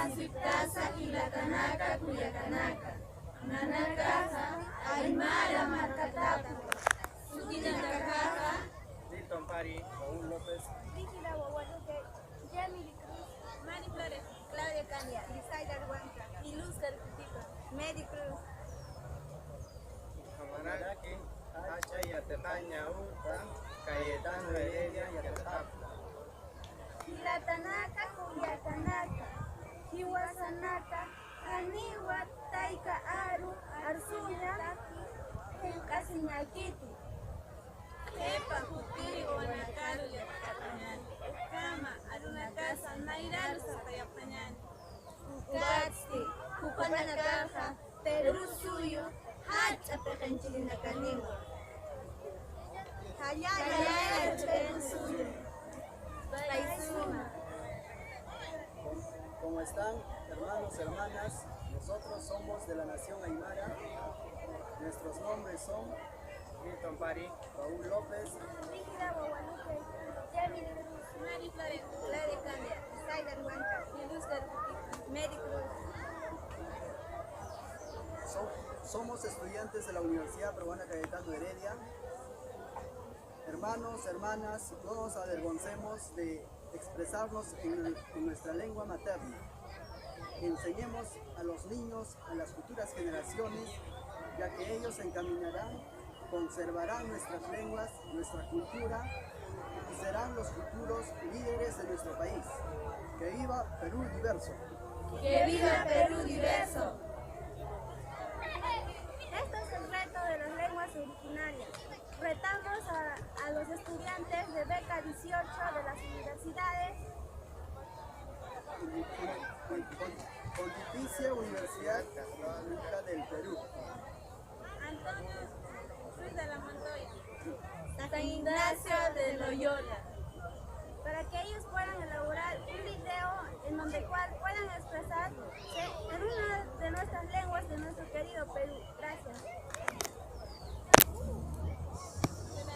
Siptasa Kilakanaka Kuyakanaka Nanakaja Aymara Marcatapu Sukinakajaja Milton Pari, Raúl López, Brígida Guadalupe, Yamili Cruz, Mari Flores, Claudia Candia, Lizaida Huanca, y Luz Carcutipa. Mary Cruz, Camaraki, Hacha y Atetaña Uta, Cayetano Heredia y Atetapla. Kilatanaka, Cuyacanaka, Kiwasanaka, Aniwa, Taika Aru, Arzuña, Casiñaquiti, Jepa, Jutiri, Guanacaru, Yatacapañán. Kama, Arunacasa, Nairalu, Zapayapañán. Gatsti, Cupanakaja, Perú Suyo, Hacha Pejanchilinacaniwa, Hayaya Perú Suyo, Paisuma. ¿Cómo están, hermanos, hermanas? Nosotros somos de la nación Aymara. Nuestros nombres son Milton Pari, Raúl López, Brígida Guadalupe, Yamili Cruz, Mari Flores, Claudia Candia, Lizaida Huanca, y Luz Carcutipa. Mary Cruz. somos estudiantes de la Universidad Peruana Cayetano Heredia. Hermanos, hermanas, no nos avergoncemos de expresarnos en nuestra lengua materna. Enseñemos a los niños, a las futuras generaciones, ya que ellos se encaminarán, conservarán nuestras lenguas, nuestra cultura y serán los futuros líderes de nuestro país. ¡Que viva Perú diverso! ¡Que viva Perú diverso! Este es el reto de las lenguas originarias. Retamos a los estudiantes de beca 18 de las universidades Pontificia Universidad Católica del Perú, Antonio Ruiz de la Montoya, San Ignacio de Loyola, para que ellos puedan elaborar un video en donde puedan expresarse